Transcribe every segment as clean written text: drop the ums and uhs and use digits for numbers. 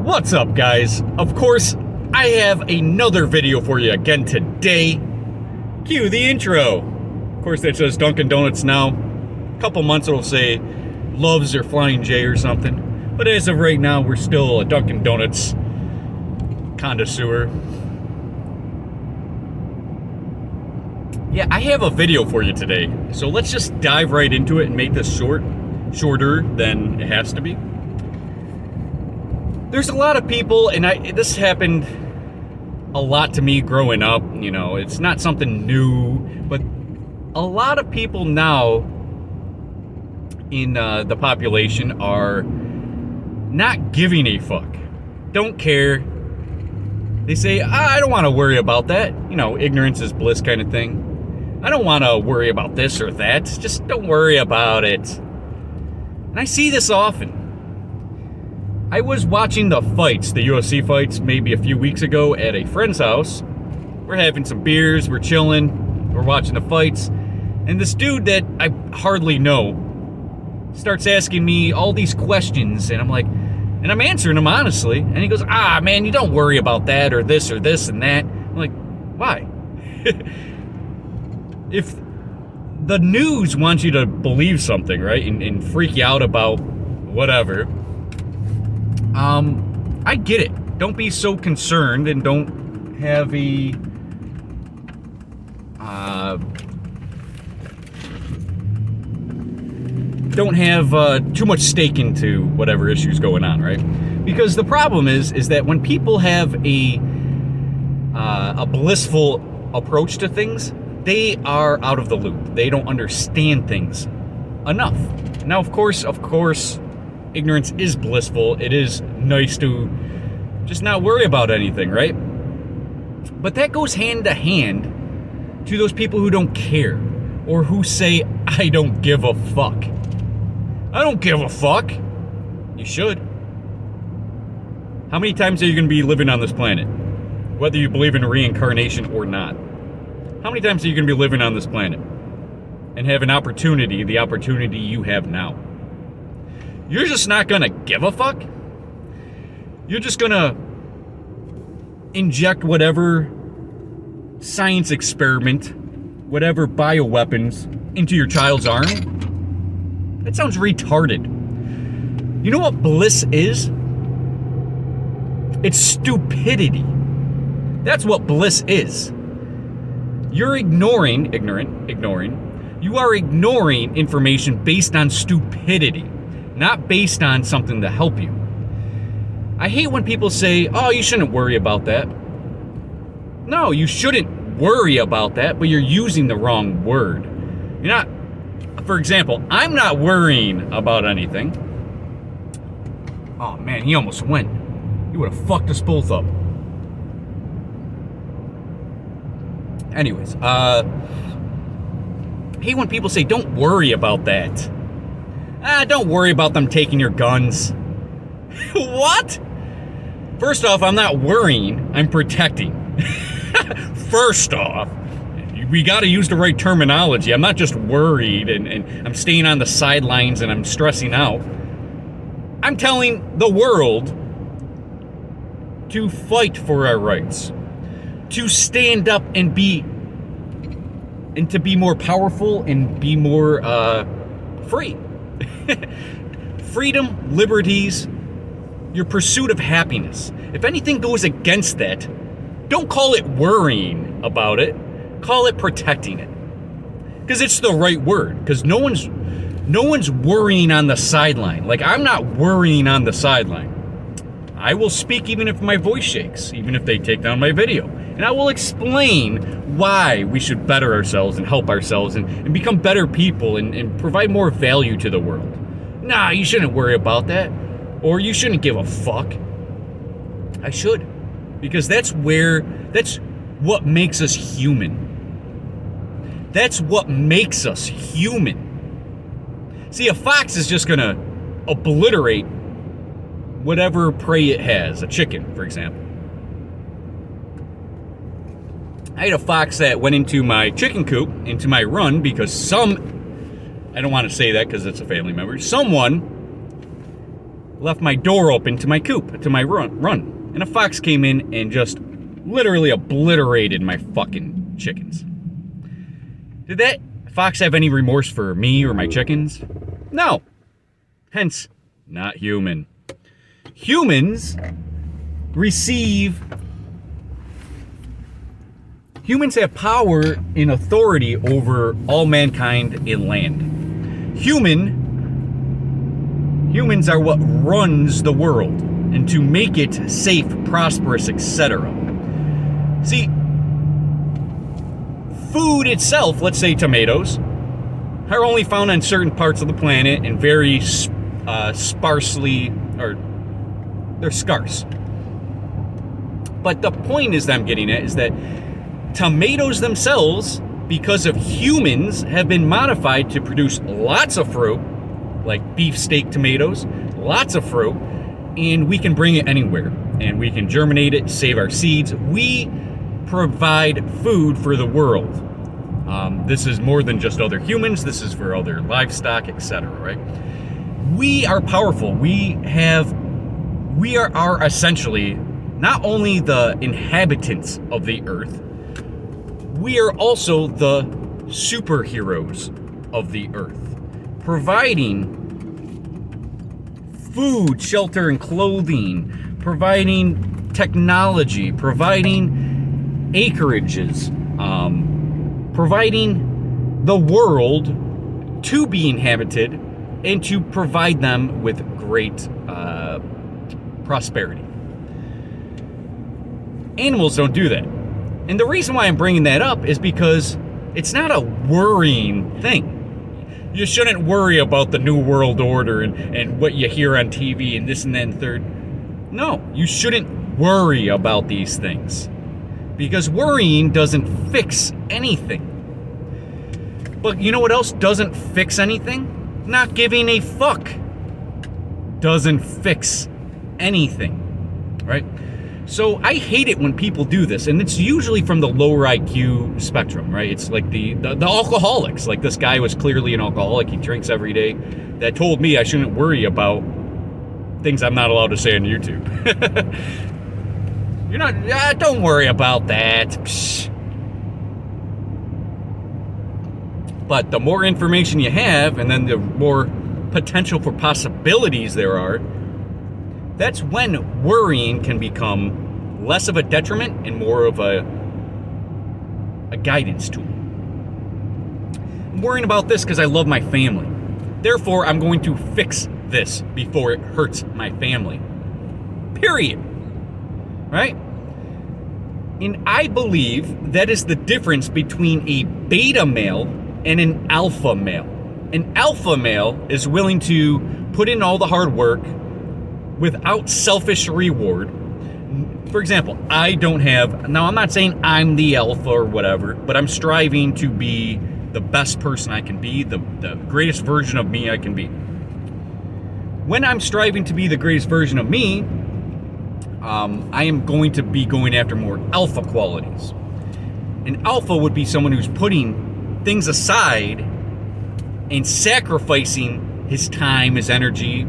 What's up, guys? Of course, I have another video for you again today. Cue the intro. Of course, that says Dunkin' Donuts now. A couple months it'll say Loves or Flying J or something. But as of right now, we're still a Dunkin' Donuts connoisseur. Yeah, I have a video for you today. So let's just dive right into it and make this shorter than it has to be. There's a lot of people, and this happened a lot to me growing up, you know, it's not something new, but a lot of people now in the population are not giving a fuck, don't care. They say, I don't want to worry about that, you know, ignorance is bliss kind of thing. I don't want to worry about this or that, just don't worry about it. And I see this often. I was watching the fights, the UFC fights, maybe a few weeks ago at a friend's house. We're having some beers, we're chilling, we're watching the fights, and this dude that I hardly know starts asking me all these questions, and I'm like, and I'm answering him honestly, and he goes, man, you don't worry about that or this and that. I'm like, why? If the news wants you to believe something, right, and freak you out about whatever, I get it. Don't be so concerned and don't have too much stake into whatever issue's going on, right? Because the problem is that when people have a blissful approach to things, they are out of the loop. They don't understand things enough. Now, of course, ignorance is blissful. It is nice to just not worry about anything, right? But that goes hand to hand to those people who don't care or who say, I don't give a fuck. I don't give a fuck. You should. How many times are you going to be living on this planet? Whether you believe in reincarnation or not. How many times are you going to be living on this planet and have an opportunity, the opportunity you have now? You're just not gonna give a fuck? You're just gonna inject whatever science experiment, whatever bioweapons into your child's arm? That sounds retarded. You know what bliss is? It's stupidity. That's what bliss is. You're ignoring, you are ignoring information based on stupidity. Not based on something to help you. I hate when people say, oh, you shouldn't worry about that. No, you shouldn't worry about that, but you're using the wrong word. You're not, for example, I'm not worrying about anything. Oh man, he almost went. He would have fucked us both up. Anyways, I hate when people say, don't worry about that. Don't worry about them taking your guns. What? First off, I'm not worrying, I'm protecting. First off, we gotta use the right terminology. I'm not just worried and I'm staying on the sidelines and I'm stressing out. I'm telling the world to fight for our rights, to stand up and to be more powerful and be more free. Freedom, liberties, your pursuit of happiness. If anything goes against that, don't call it worrying about it. Call it protecting it. Because it's the right word. Because no one's worrying on the sideline. Like, I'm not worrying on the sideline. I will speak even if my voice shakes, even if they take down my video. And I will explain why we should better ourselves and help ourselves and become better people and provide more value to the world. Nah, you shouldn't worry about that. Or you shouldn't give a fuck. I should. Because that's what makes us human. That's what makes us human. See, a fox is just gonna obliterate whatever prey it has. A chicken, for example. I had a fox that went into my chicken coop, into my run, because I don't want to say that because it's a family member, someone left my door open to my coop, to my run. And a fox came in and just literally obliterated my fucking chickens. Did that fox have any remorse for me or my chickens? No. Hence, not human. Humans have power and authority over all mankind in land. Humans are what runs the world, and to make it safe, prosperous, etc. See, food itself, let's say tomatoes, are only found on certain parts of the planet and very sparsely, or they're scarce. But the point is that I'm getting at is that tomatoes themselves, because of humans, have been modified to produce lots of fruit, like beefsteak tomatoes, lots of fruit, and we can bring it anywhere. And we can germinate it, save our seeds. We provide food for the world. This is more than just other humans. This is for other livestock, etc., right? We are powerful. We are essentially not only the inhabitants of the earth, we are also the superheroes of the earth, providing food, shelter, and clothing, providing technology, providing acreages, providing the world to be inhabited and to provide them with great prosperity. Animals don't do that. And the reason why I'm bringing that up is because it's not a worrying thing. You shouldn't worry about the New World Order and what you hear on TV and this and that and third. No, you shouldn't worry about these things. Because worrying doesn't fix anything. But you know what else doesn't fix anything? Not giving a fuck doesn't fix anything, right? So I hate it when people do this, and it's usually from the lower IQ spectrum, right? It's like the alcoholics. Like this guy was clearly an alcoholic. He drinks every day. That told me I shouldn't worry about things I'm not allowed to say on YouTube. You're not. Don't worry about that. Psh. But the more information you have, and then the more potential for possibilities there are, that's when worrying can become less of a detriment and more of a guidance tool. I'm worrying about this because I love my family. Therefore, I'm going to fix this before it hurts my family. Period. Right? And I believe that is the difference between a beta male and an alpha male. An alpha male is willing to put in all the hard work without selfish reward. For example, I don't have, now I'm not saying I'm the alpha or whatever, but I'm striving to be the best person I can be, the greatest version of me I can be. When I'm striving to be the greatest version of me, I am going to be going after more alpha qualities. An alpha would be someone who's putting things aside and sacrificing his time, his energy,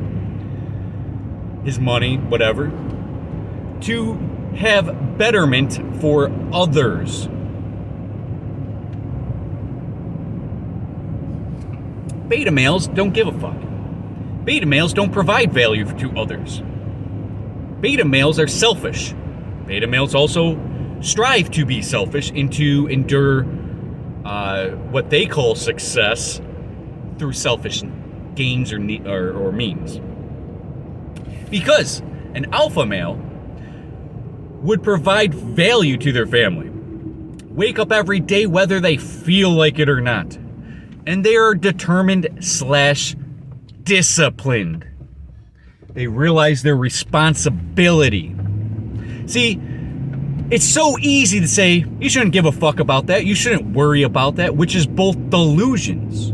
his money, whatever, to have betterment for others. Beta males don't give a fuck. Beta males don't provide value to others. Beta males are selfish. Beta males also strive to be selfish and to endure what they call success through selfish gains or means. Because an alpha male would provide value to their family. Wake up every day whether they feel like it or not. And they are determined/disciplined. They realize their responsibility. See, it's so easy to say, you shouldn't give a fuck about that. You shouldn't worry about that, which is both delusions.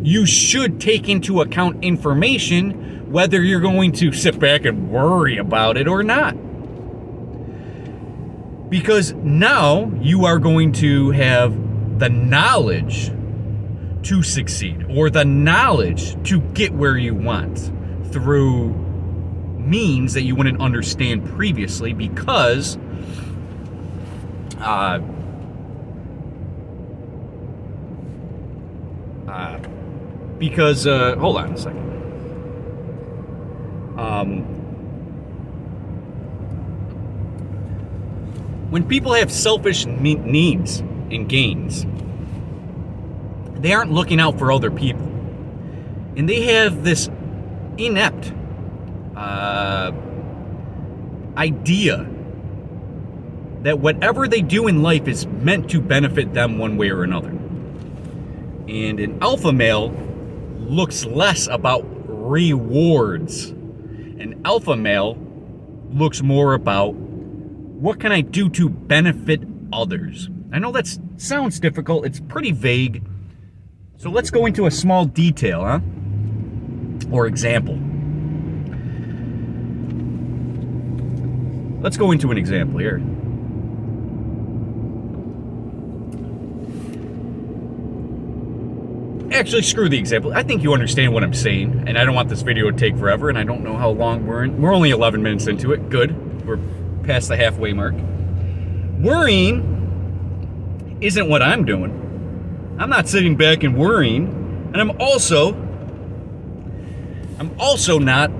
You should take into account information whether you're going to sit back and worry about it or not. Because now you are going to have the knowledge to succeed, or the knowledge to get where you want through means that you wouldn't understand previously because hold on a second. When people have selfish needs and gains, they aren't looking out for other people. And they have this inept idea that whatever they do in life is meant to benefit them one way or another. And an alpha male looks less about rewards. An alpha male looks more about what can I do to benefit others. I know that sounds difficult. It's pretty vague. So let's go into a small detail, huh? Or example. Let's go into an example here. Actually, screw the example. I think you understand what I'm saying, and I don't want this video to take forever, and I don't know how long we're in. We're only 11 minutes into it. Good. We're past the halfway mark. Worrying isn't what I'm doing. I'm not sitting back and worrying, and I'm also not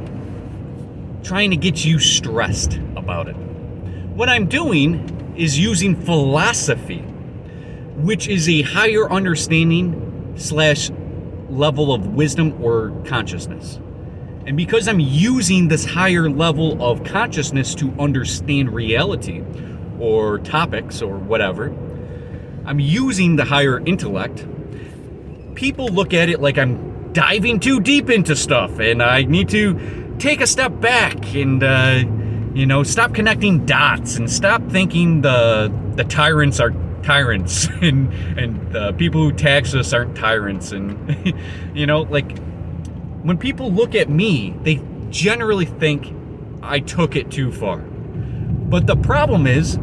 trying to get you stressed about it. What I'm doing is using philosophy, which is a higher understanding / level of wisdom or consciousness. And because I'm using this higher level of consciousness to understand reality or topics or whatever, I'm using the higher intellect. People look at it like I'm diving too deep into stuff and I need to take a step back and stop connecting dots and stop thinking the tyrants are tyrants and the people who tax us aren't tyrants. And when people look at me, they generally think I took it too far. But the problem is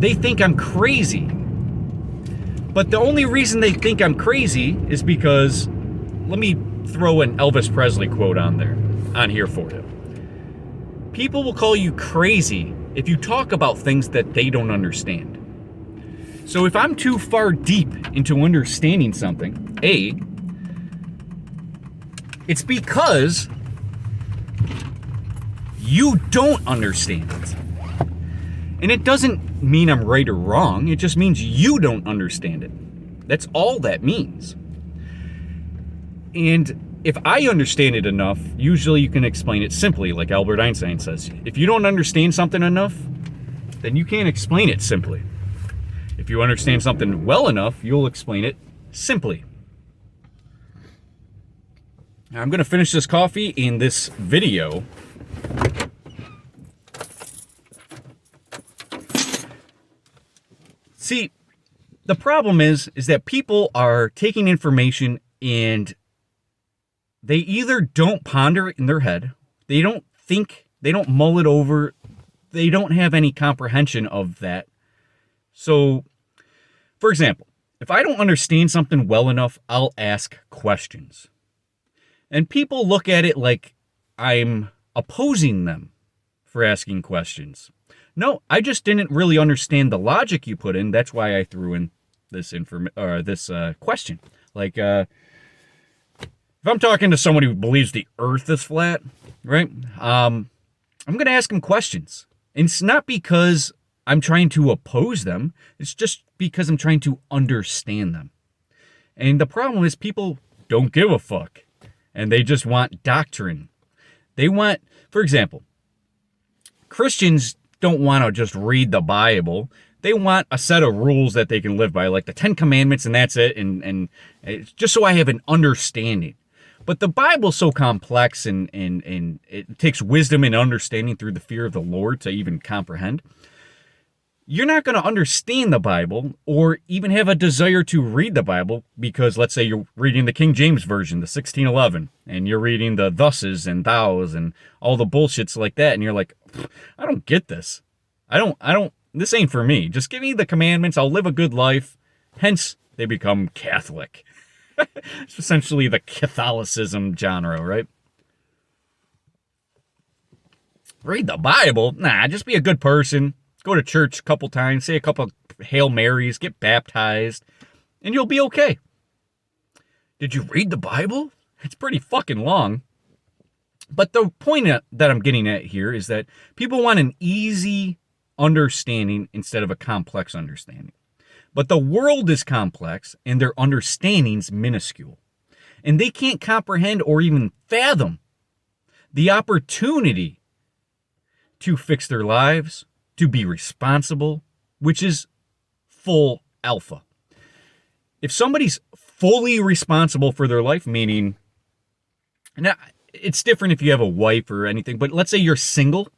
they think I'm crazy. But the only reason they think I'm crazy is because, let me throw an Elvis Presley quote on here for you. People will call you crazy if you talk about things that they don't understand. So if I'm too far deep into understanding something, it's because you don't understand it. And it doesn't mean I'm right or wrong. It just means you don't understand it. That's all that means. And if I understand it enough, usually you can explain it simply, like Albert Einstein says. If you don't understand something enough, then you can't explain it simply. If you understand something well enough, you'll explain it simply. Now, I'm going to finish this coffee in this video. See, the problem is that people are taking information and they either don't ponder it in their head, they don't think, they don't mull it over, they don't have any comprehension of that. So, for example, if I don't understand something well enough, I'll ask questions. And people look at it like I'm opposing them for asking questions. No, I just didn't really understand the logic you put in. That's why I threw in this question. Like, if I'm talking to somebody who believes the earth is flat, right? I'm going to ask them questions. And it's not because I'm trying to oppose them. It's just because I'm trying to understand them. And the problem is people don't give a fuck. And they just want doctrine. They want, for example, Christians don't want to just read the Bible. They want a set of rules that they can live by, like the 10 Commandments, and that's it. And it's just so I have an understanding. But the Bible's so complex and it takes wisdom and understanding through the fear of the Lord to even comprehend. You're not going to understand the Bible or even have a desire to read the Bible because, let's say, you're reading the King James Version, the 1611, and you're reading the thuses and thous and all the bullshits like that, and you're like, I don't get this. This ain't for me. Just give me the commandments. I'll live a good life. Hence, they become Catholic. It's essentially the Catholicism genre, right? Read the Bible? Nah, just be a good person. Go to church a couple times, say a couple Hail Marys, get baptized, and you'll be okay. Did you read the Bible? It's pretty fucking long. But the point that I'm getting at here is that people want an easy understanding instead of a complex understanding. But the world is complex and their understanding's minuscule. And they can't comprehend or even fathom the opportunity to fix their lives, to be responsible, which is full alpha. If somebody's fully responsible for their life, meaning, now it's different if you have a wife or anything, but let's say you're single.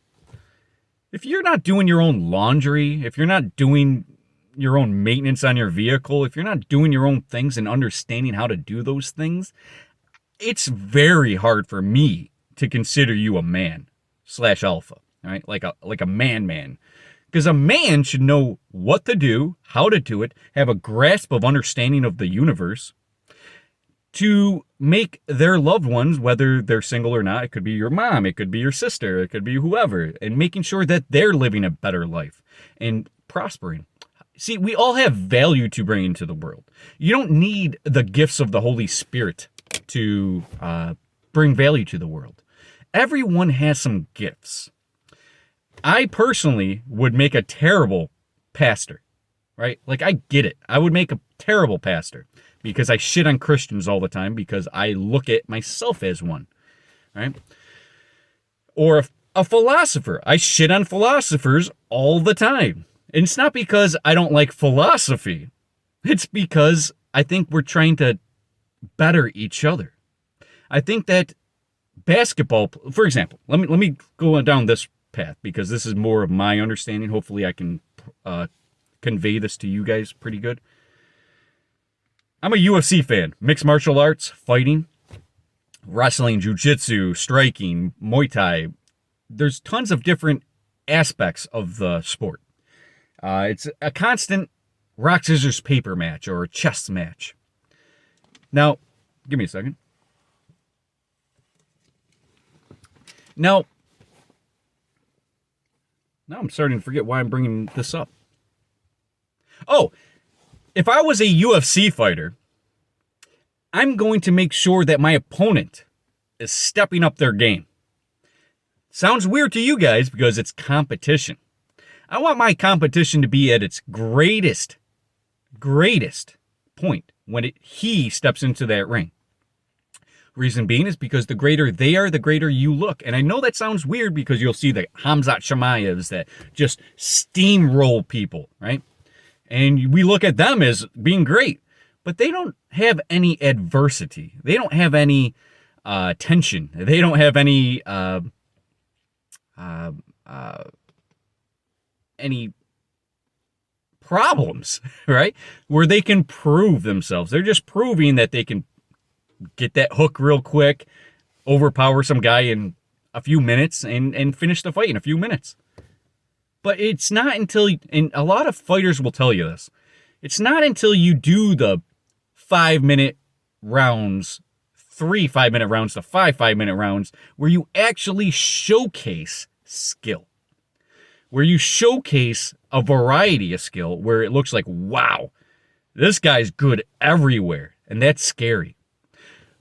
If you're not doing your own laundry, if you're not doing your own maintenance on your vehicle, if you're not doing your own things and understanding how to do those things, it's very hard for me to consider you a man / alpha, right? Like a man. Because a man should know what to do, how to do it, have a grasp of understanding of the universe to make their loved ones, whether they're single or not, it could be your mom, it could be your sister, it could be whoever, and making sure that they're living a better life and prospering. See, we all have value to bring into the world. You don't need the gifts of the Holy Spirit to bring value to the world. Everyone has some gifts. I personally would make a terrible pastor, right? Like, I get it. I would make a terrible pastor because I shit on Christians all the time because I look at myself as one, right? Or a philosopher. I shit on philosophers all the time. And it's not because I don't like philosophy. It's because I think we're trying to better each other. I think that basketball, for example, let me go down this path because this is more of my understanding. Hopefully I can convey this to you guys pretty good. I'm a UFC fan. Mixed martial arts, fighting, wrestling, jiu-jitsu, striking, Muay Thai. There's tons of different aspects of the sport. It's a constant rock, scissors, paper match or a chess match. Now, give me a second. Now I'm starting to forget why I'm bringing this up. Oh, if I was a UFC fighter, I'm going to make sure that my opponent is stepping up their game. Sounds weird to you guys because it's competition. I want my competition to be at its greatest point when he steps into that ring. Reason being is because the greater they are, the greater you look. And I know that sounds weird because you'll see the Khamzat Chimaevs that just steamroll people, right? And we look at them as being great, but they don't have any adversity. They don't have any tension. They don't have any problems, right? Where they can prove themselves. They're just proving that they can get that hook real quick, overpower some guy in a few minutes, and finish the fight in a few minutes. But it's not until, and a lot of fighters will tell you this, it's not until you do the 5-minute rounds, 3 5-minute rounds to 5 5-minute rounds, where you actually showcase skill. Where you showcase a variety of skill, where it looks like, wow, this guy's good everywhere, and that's scary.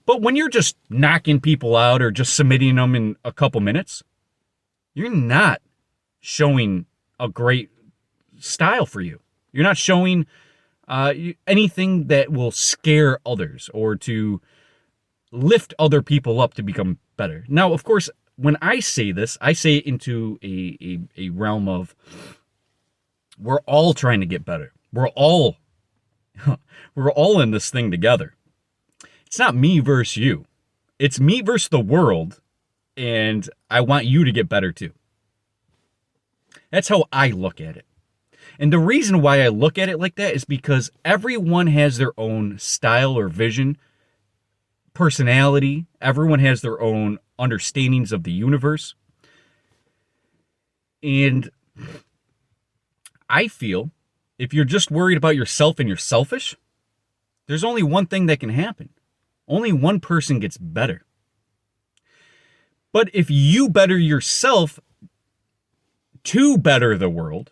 But when you're just knocking people out or just submitting them in a couple minutes, you're not showing a great style for you. You're not showing anything that will scare others or to lift other people up to become better. Now, of course, when I say this, I say it into a realm of we're all trying to get better. We're all in this thing together. It's not me versus you. It's me versus the world, and I want you to get better too. That's how I look at it. And the reason why I look at it like that is because everyone has their own style or vision, personality. Everyone has their own understandings of the universe. And I feel if you're just worried about yourself and you're selfish, there's only one thing that can happen. Only one person gets better. But if you better yourself, to better the world,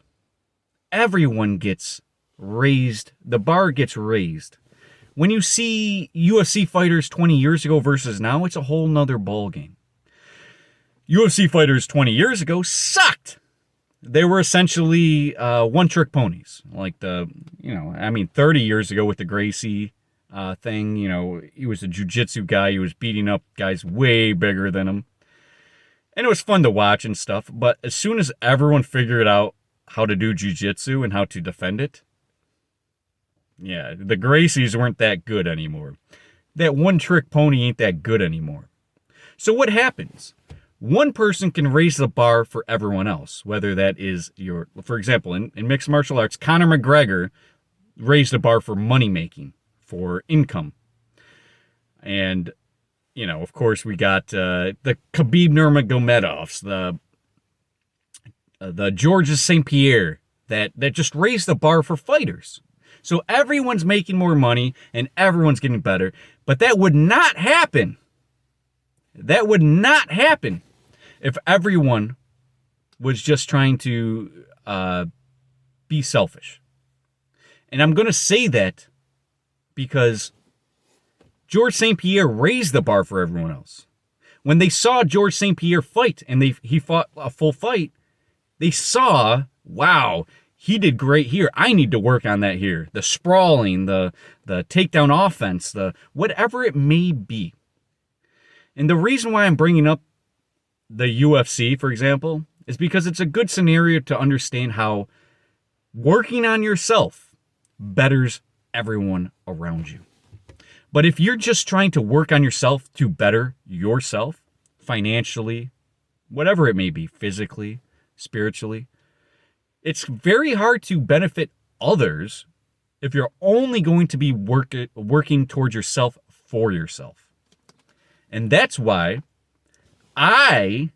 everyone gets raised. The bar gets raised. When you see UFC fighters 20 years ago versus now, it's a whole nother ballgame. UFC fighters 20 years ago sucked. They were essentially one-trick ponies. Like 30 years ago with the Gracie thing, he was a jiu-jitsu guy. He was beating up guys way bigger than him. And it was fun to watch and stuff. But as soon as everyone figured out how to do jiu-jitsu and how to defend it, yeah, the Gracies weren't that good anymore. That one-trick pony ain't that good anymore. So what happens? One person can raise the bar for everyone else, whether that is for example, in mixed martial arts, Conor McGregor raised the bar for money-making, for income. And, of course, we got the Khabib Nurmagomedovs, the Georges St. Pierre, that just raised the bar for fighters. So everyone's making more money and everyone's getting better. But that would not happen. That would not happen if everyone was just trying to be selfish. And I'm going to say that because George St. Pierre raised the bar for everyone else. When they saw George St. Pierre fight and he fought a full fight, they saw, wow, he did great here. I need to work on that here. The sprawling, the takedown offense, the whatever it may be. And the reason why I'm bringing up the UFC, for example, is because it's a good scenario to understand how working on yourself betters everyone around you. But if you're just trying to work on yourself to better yourself, financially, whatever it may be, physically, spiritually, it's very hard to benefit others if you're only going to be working towards yourself for yourself. And that's why I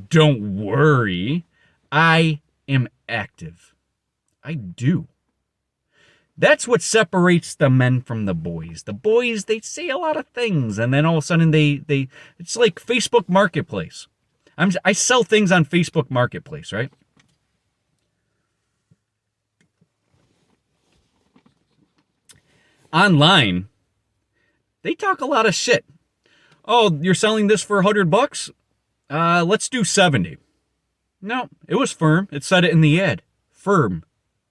don't worry. I am active. I do. That's what separates the men from the boys. The boys, they say a lot of things, and then all of a sudden it's like Facebook Marketplace. I sell things on Facebook Marketplace, right? Online, they talk a lot of shit. Oh, you're selling this for $100? Let's do 70. No, it was firm. It said it in the ad. Firm.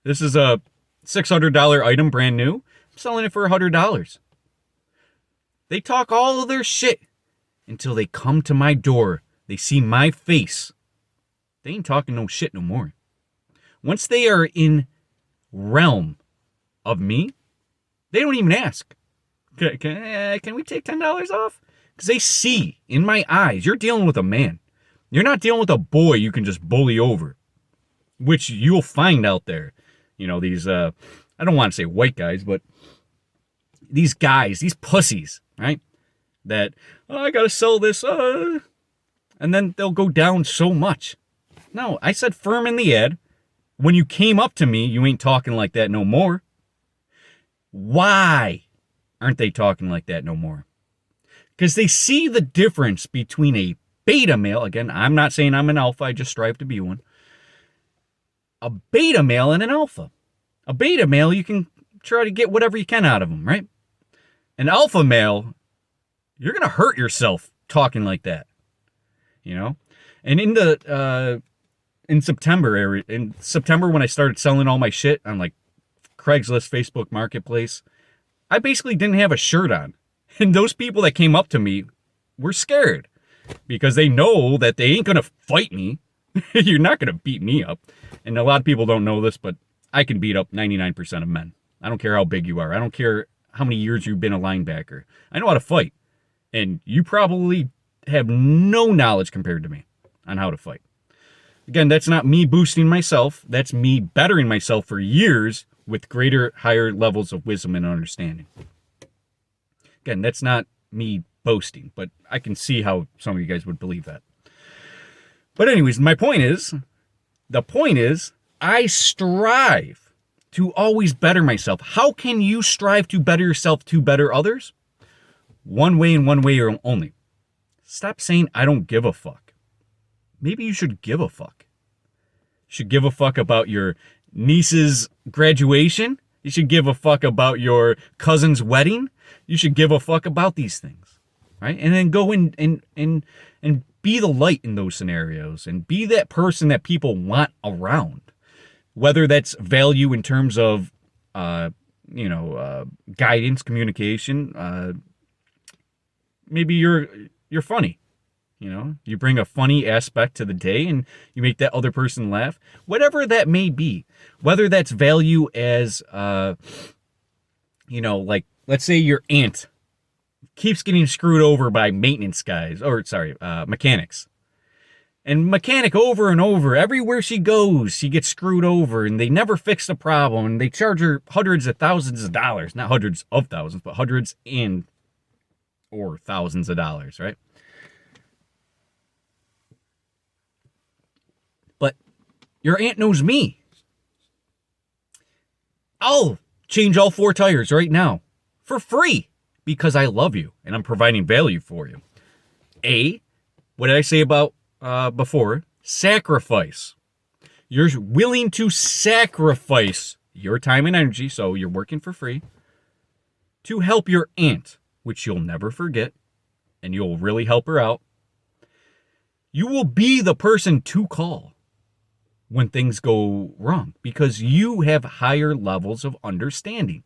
This is a $600 item, brand new. I'm selling it for $100. They talk all of their shit until they come to my door. They see my face. They ain't talking no shit no more. Once they are in realm of me, they don't even ask. Can we take $10 off? Because they see in my eyes, you're dealing with a man. You're not dealing with a boy you can just bully over, which you'll find out there. These, I don't want to say white guys, but these guys, these pussies, right? That, I got to sell this, and then they'll go down so much. No, I said firm in the ad. When you came up to me, you ain't talking like that no more. Why aren't they talking like that no more? Because they see the difference between a beta male. Again, I'm not saying I'm an alpha. I just strive to be one. A beta male and an alpha. A beta male, you can try to get whatever you can out of them, right? An alpha male, you're going to hurt yourself talking like that. And in September when I started selling all my shit on like Craigslist, Facebook Marketplace, I basically didn't have a shirt on. And those people that came up to me were scared because they know that they ain't going to fight me. You're not going to beat me up. And a lot of people don't know this, but I can beat up 99% of men. I don't care how big you are. I don't care how many years you've been a linebacker. I know how to fight. And you probably have no knowledge compared to me on how to fight. Again, that's not me boosting myself. That's me bettering myself for years with higher levels of wisdom and understanding. Again, that's not me boasting, but I can see how some of you guys would believe that. But anyways, the point is, I strive to always better myself. How can you strive to better yourself to better others? One way and one way only. Stop saying, I don't give a fuck. Maybe you should give a fuck. should give a fuck about your niece's graduation. You should give a fuck about your cousin's wedding. You should give a fuck about these things, right? And then go in and be the light in those scenarios and be that person that people want around. Whether that's value in terms of, guidance, communication. Maybe you're funny. You bring a funny aspect to the day and you make that other person laugh. Whatever that may be. Whether that's value as, like, let's say your aunt keeps getting screwed over by mechanics. And mechanic over and over, everywhere she goes, she gets screwed over and they never fix the problem. And they charge her hundreds of thousands of dollars. Not hundreds of thousands, but hundreds or thousands of dollars, right? But your aunt knows me. I'll change all 4 tires right now for free because I love you and I'm providing value for you. What did I say about before? Sacrifice. You're willing to sacrifice your time and energy, so you're working for free, to help your aunt, which you'll never forget, and you'll really help her out. You will be the person to call when things go wrong because you have higher levels of understanding.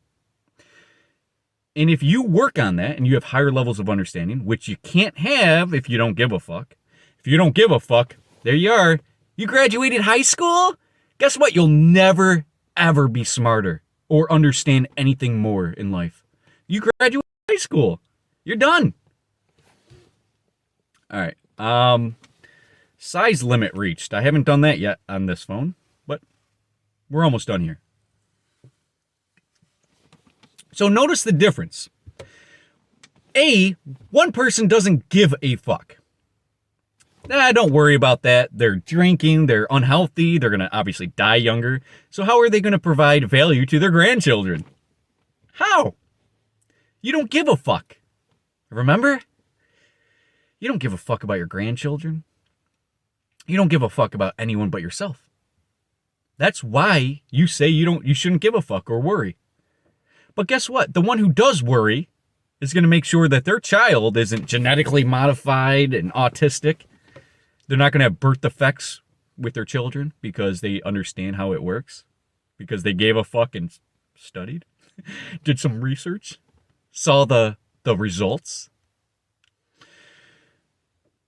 And if you work on that and you have higher levels of understanding, which you can't have if you don't give a fuck. If you don't give a fuck, there you are. You graduated high school? Guess what? You'll never, ever be smarter or understand anything more in life. You graduated high school. You're done. All right. Size limit reached. I haven't done that yet on this phone, but we're almost done here. So notice the difference. One person doesn't give a fuck. Don't worry about that. They're drinking, they're unhealthy, they're going to obviously die younger. So how are they going to provide value to their grandchildren? How? You don't give a fuck. Remember? You don't give a fuck about your grandchildren. You don't give a fuck about anyone but yourself. That's why you say you shouldn't give a fuck or worry. But guess what? The one who does worry is going to make sure that their child isn't genetically modified and autistic. They're not going to have birth defects with their children because they understand how it works. Because they gave a fuck and studied. Did some research. Saw the results.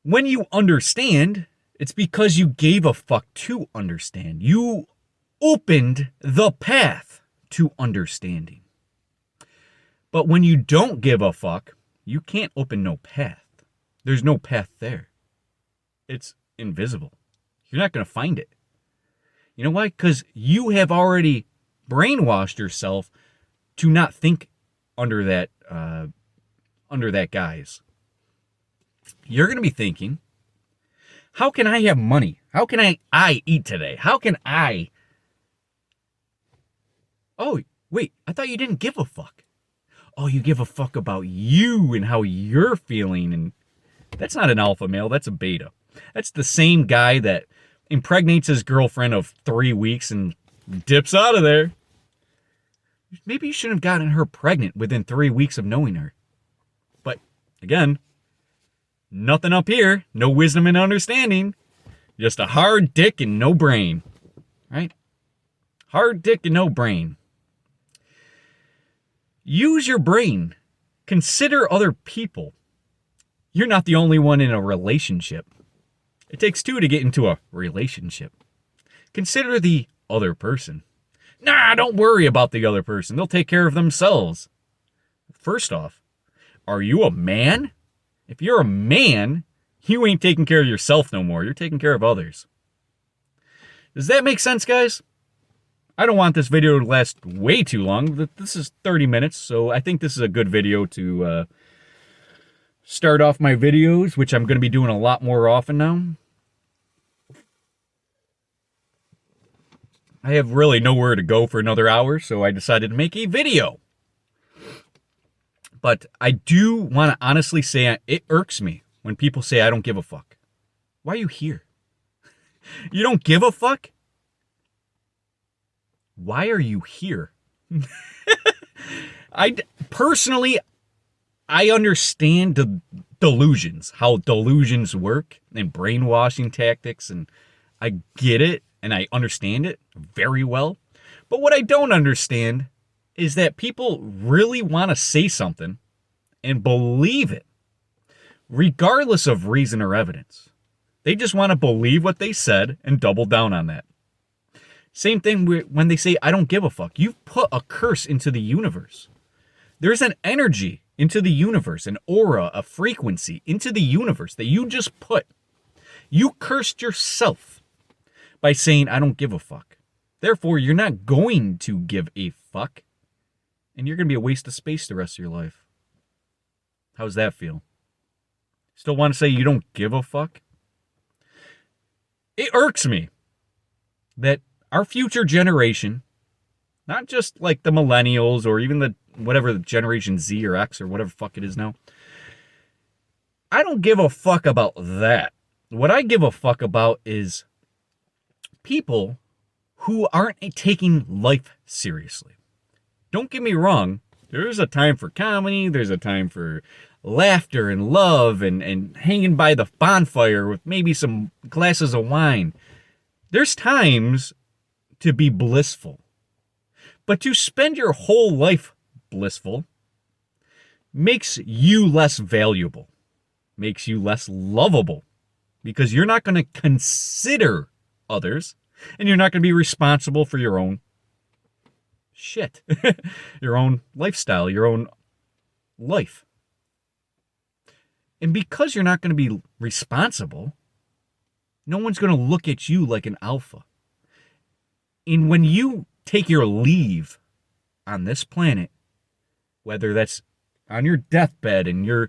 When you understand, it's because you gave a fuck to understand. You opened the path to understanding. But when you don't give a fuck, you can't open no path. There's no path there. It's invisible. You're not going to find it. You know why? Because you have already brainwashed yourself to not think under that guise. You're going to be thinking, how can I have money? How can I eat today? How can I? Oh, wait, I thought you didn't give a fuck. Oh, you give a fuck about you and how you're feeling. And that's not an alpha male, that's a beta. That's the same guy that impregnates his girlfriend of 3 weeks and dips out of there. Maybe you shouldn't have gotten her pregnant within 3 weeks of knowing her. But again, nothing up here. No wisdom and understanding. Just a hard dick and no brain. Right? Hard dick and no brain. Use your brain. Consider other people. You're not the only one in a relationship. It takes 2 to get into a relationship. Consider the other person. Nah, don't worry about the other person. They'll take care of themselves. First off, are you a man? If you're a man, you ain't taking care of yourself no more. You're taking care of others. Does that make sense, guys? I don't want this video to last way too long. This is 30 minutes, so I think this is a good video to start off my videos, which I'm going to be doing a lot more often now. I have really nowhere to go for another hour, so I decided to make a video. But I do want to honestly say it irks me when people say I don't give a fuck. Why are you here? You don't give a fuck? why are you here? Personally, I understand the delusions, how delusions work and brainwashing tactics, and I get it and I understand it very well. But what I don't understand is that people really want to say something and believe it, regardless of reason or evidence. They just want to believe what they said and double down on that. Same thing when they say, I don't give a fuck. You've put a curse into the universe. There's an energy into the universe, an aura, a frequency into the universe that you just put. You cursed yourself by saying, I don't give a fuck. Therefore, you're not going to give a fuck. And you're going to be a waste of space the rest of your life. How's that feel? Still want to say you don't give a fuck? It irks me that our future generation, not just like the millennials or even the whatever the Generation Z or X or whatever fuck it is now, I don't give a fuck about that. What I give a fuck about is people who aren't taking life seriously. Don't get me wrong, there's a time for comedy, there's a time for laughter and love and hanging by the bonfire with maybe some glasses of wine. There's times to be blissful. But to spend your whole life blissful makes you less valuable, makes you less lovable, because you're not going to consider others and you're not going to be responsible for your own shit, your own lifestyle, your own life. And because you're not going to be responsible, no one's going to look at you like an alpha. And when you take your leave on this planet, whether that's on your deathbed and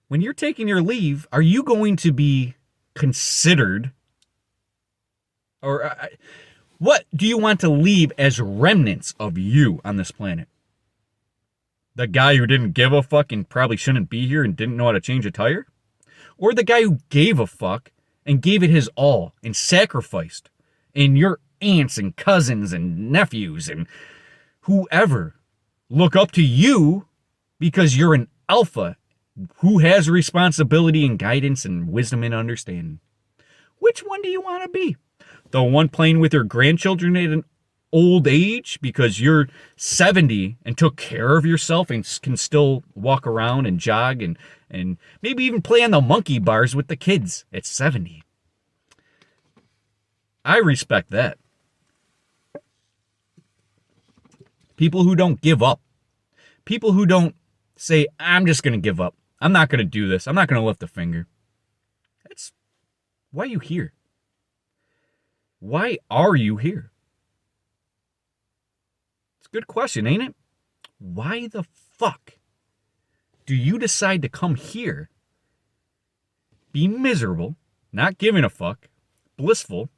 when you're taking your leave, are you going to be considered, or what do you want to leave as remnants of you on this planet? The guy who didn't give a fuck and probably shouldn't be here and didn't know how to change a tire? Or the guy who gave a fuck and gave it his all and sacrificed, and your aunts and cousins and nephews and whoever look up to you because you're an alpha who has responsibility and guidance and wisdom and understanding? Which one do you want to be? The one playing with your grandchildren at an old age because you're 70 and took care of yourself and can still walk around and jog and maybe even play on the monkey bars with the kids at 70? I respect that. People who don't give up. People who don't say, I'm just going to give up. I'm not going to do this. I'm not going to lift a finger. That's why are you here? Why are you here? It's a good question, ain't it? Why the fuck do you decide to come here, be miserable, not giving a fuck, blissful,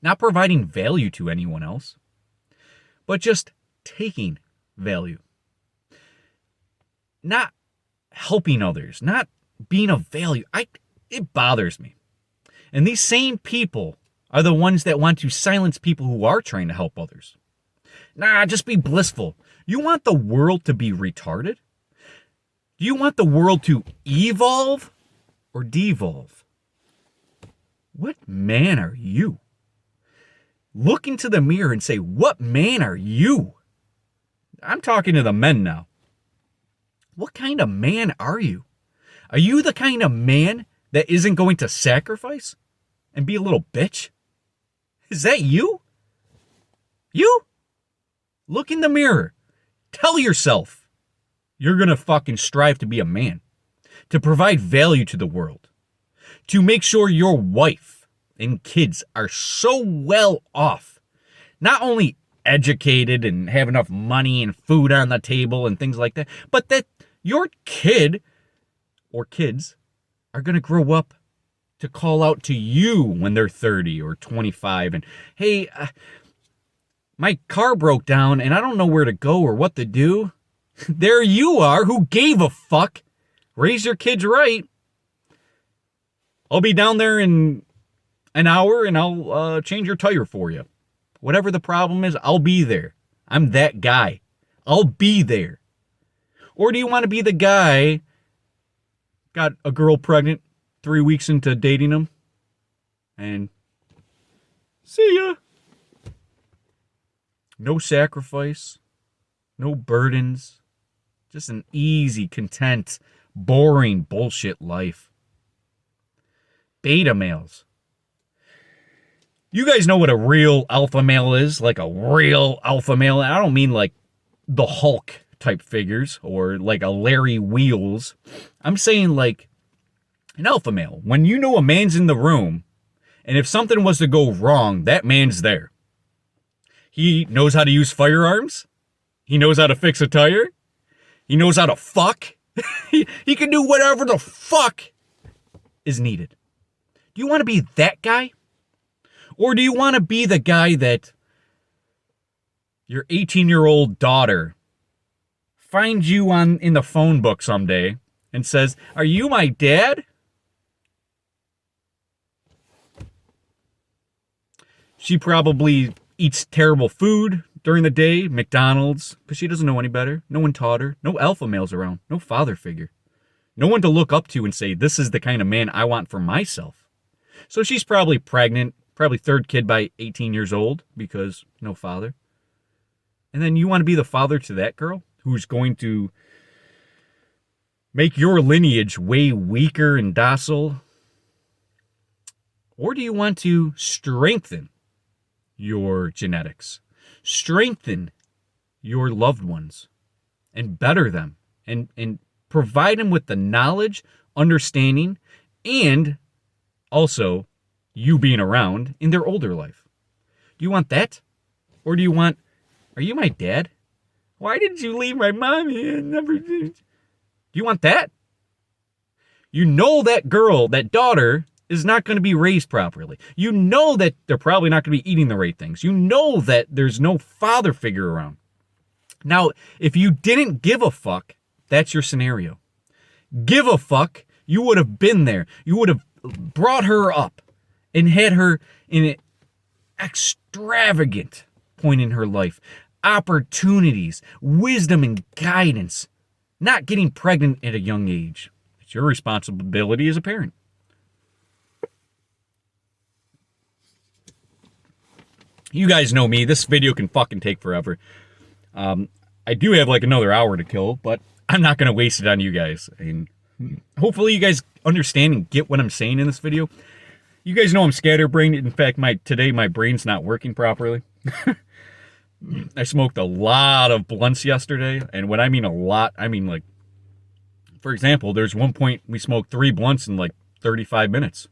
not providing value to anyone else, but just taking value, not helping others, not being of value? It bothers me. And these same people are the ones that want to silence people who are trying to help others. Nah, just be blissful. You want the world to be retarded? Do you want the world to evolve or devolve? What man are you? Look into the mirror and say, what man are you? I'm talking to the men now. What kind of man are you? Are you the kind of man that isn't going to sacrifice and be a little bitch? Is that you? You? Look in the mirror. Tell yourself you're going to fucking strive to be a man, to provide value to the world, to make sure your wife and kids are so well off, not only educated and have enough money and food on the table and things like that, but that your kid or kids are going to grow up to call out to you when they're 30 or 25 and, hey, my car broke down and I don't know where to go or what to do. There you are, who gave a fuck. Raise your kids right. I'll be down there in an hour and I'll change your tire for you. Whatever the problem is, I'll be there. I'm that guy. I'll be there. Or do you want to be the guy, got a girl pregnant 3 weeks into dating him, and see ya. No sacrifice, no burdens, just an easy, content, boring bullshit life. Beta males. You guys know what a real alpha male is, like a real alpha male. I don't mean like the Hulk type figures or like a Larry Wheels. I'm saying like an alpha male. When you know a man's in the room, and if something was to go wrong, that man's there. He knows how to use firearms. He knows how to fix a tire. He knows how to fuck. he can do whatever the fuck is needed. Do you want to be that guy? Or do you want to be the guy that your 18-year-old daughter finds you in the phone book someday and says, "Are you my dad?" She probably eats terrible food during the day, McDonald's, because she doesn't know any better. No one taught her. No alpha males around. No father figure. No one to look up to and say, this is the kind of man I want for myself. So she's probably pregnant, probably third kid by 18 years old, because no father. And then you want to be the father to that girl who's going to make your lineage way weaker and docile? Or do you want to strengthen your genetics, strengthen your loved ones, and better them, and provide them with the knowledge, understanding, and also you being around in their older life? Do you want that? Or do you want, "Are you my dad? Why did you leave my mommy and never did?" Do you want that? You know that girl, that daughter, is not going to be raised properly. You know that they're probably not going to be eating the right things. You know that there's no father figure around. Now, if you didn't give a fuck, that's your scenario. Give a fuck, you would have been there. You would have brought her up and had her in an extravagant point in her life. Opportunities, wisdom, and guidance. Not getting pregnant at a young age. It's your responsibility as a parent. You guys know me. This video can fucking take forever. I do have like another hour to kill, but I'm not going to waste it on you guys. And hopefully you guys understand and get what I'm saying in this video. You guys know I'm scatterbrained. In fact, today my brain's not working properly. I smoked a lot of blunts yesterday. And when I mean a lot, I mean like, for example, there's one point we smoked 3 blunts in like 35 minutes.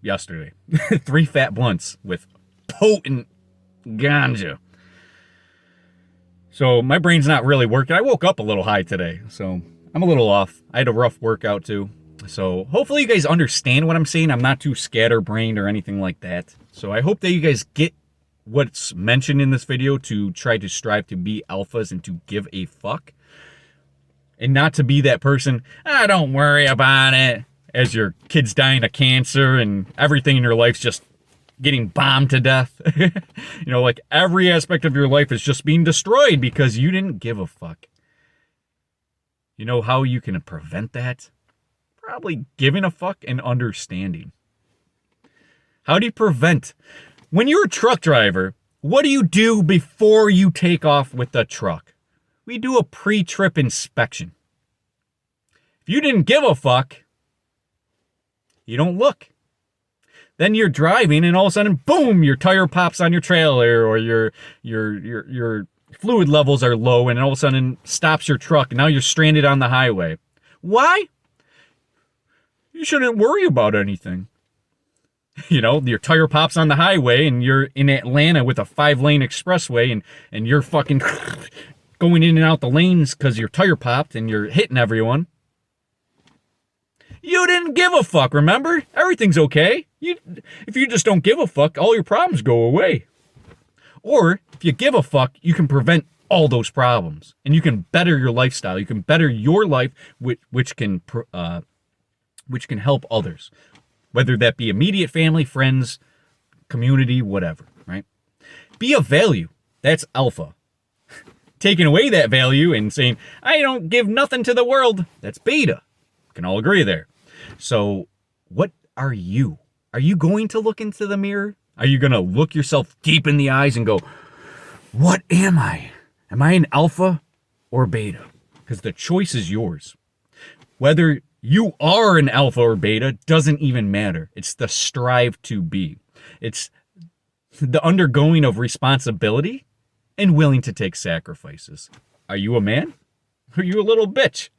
Yesterday. 3 fat blunts with potent ganja. So my brain's not really working. I woke up a little high today, so I'm a little off. I had a rough workout too. So hopefully you guys understand what I'm saying. I'm not too scatterbrained or anything like that. So I hope that you guys get what's mentioned in this video to try to strive to be alphas and to give a fuck. And not to be that person, don't worry about it, as your kid's dying of cancer and everything in your life's just getting bombed to death. You know, like every aspect of your life is just being destroyed because you didn't give a fuck. You know how you can prevent that? Probably giving a fuck and understanding. How do you prevent? When you're a truck driver, what do you do before you take off with the truck? We do a pre-trip inspection. If you didn't give a fuck, you don't look. Then you're driving and all of a sudden, boom, your tire pops on your trailer or your fluid levels are low and all of a sudden stops your truck and now you're stranded on the highway. Why? You shouldn't worry about anything. You know, your tire pops on the highway and you're in Atlanta with a 5-lane expressway and you're fucking going in and out the lanes because your tire popped and you're hitting everyone. You didn't give a fuck, remember? Everything's okay. If you just don't give a fuck, all your problems go away. Or, if you give a fuck, you can prevent all those problems. And you can better your lifestyle. You can better your life, which can help others. Whether that be immediate family, friends, community, whatever, right? Be of value. That's alpha. Taking away that value and saying, I don't give nothing to the world, that's beta. Can all agree there. So what are you? Are you going to look into the mirror? Are you going to look yourself deep in the eyes and go, what am I? Am I an alpha or beta? Because the choice is yours. Whether you are an alpha or beta doesn't even matter. It's the strive to be. It's the undergoing of responsibility and willing to take sacrifices. Are you a man? Are you a little bitch?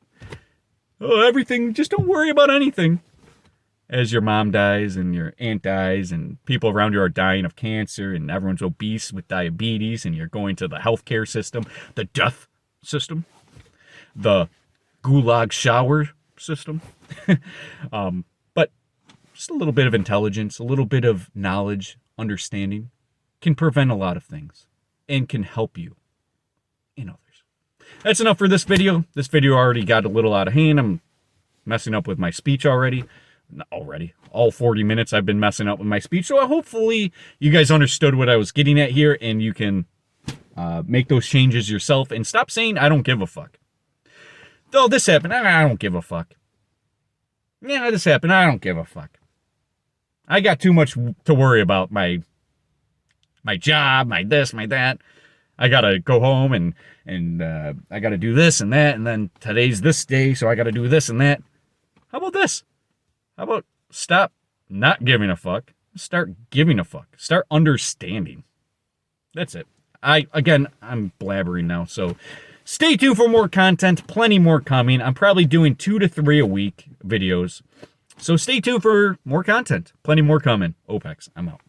Oh, everything, just don't worry about anything. As your mom dies and your aunt dies and people around you are dying of cancer and everyone's obese with diabetes and you're going to the healthcare system, the death system, the gulag shower system. But just a little bit of intelligence, a little bit of knowledge, understanding can prevent a lot of things and can help you in others. That's enough for this video. This video already got a little out of hand. I'm messing up with my speech already. Not already. All 40 minutes I've been messing up with my speech. So hopefully you guys understood what I was getting at here and you can make those changes yourself and stop saying I don't give a fuck. Though this happened, I don't give a fuck. Yeah, this happened, I don't give a fuck. I got too much to worry about. My job, my this, my that. I gotta go home and I gotta do this and that, and then today's this day, so I gotta do this and that. How about this? How about stop not giving a fuck, start giving a fuck, start understanding. That's it. I'm blabbering now, so stay tuned for more content, plenty more coming. I'm probably doing 2 to 3 a week videos, so stay tuned for more content, plenty more coming. Opex, I'm out.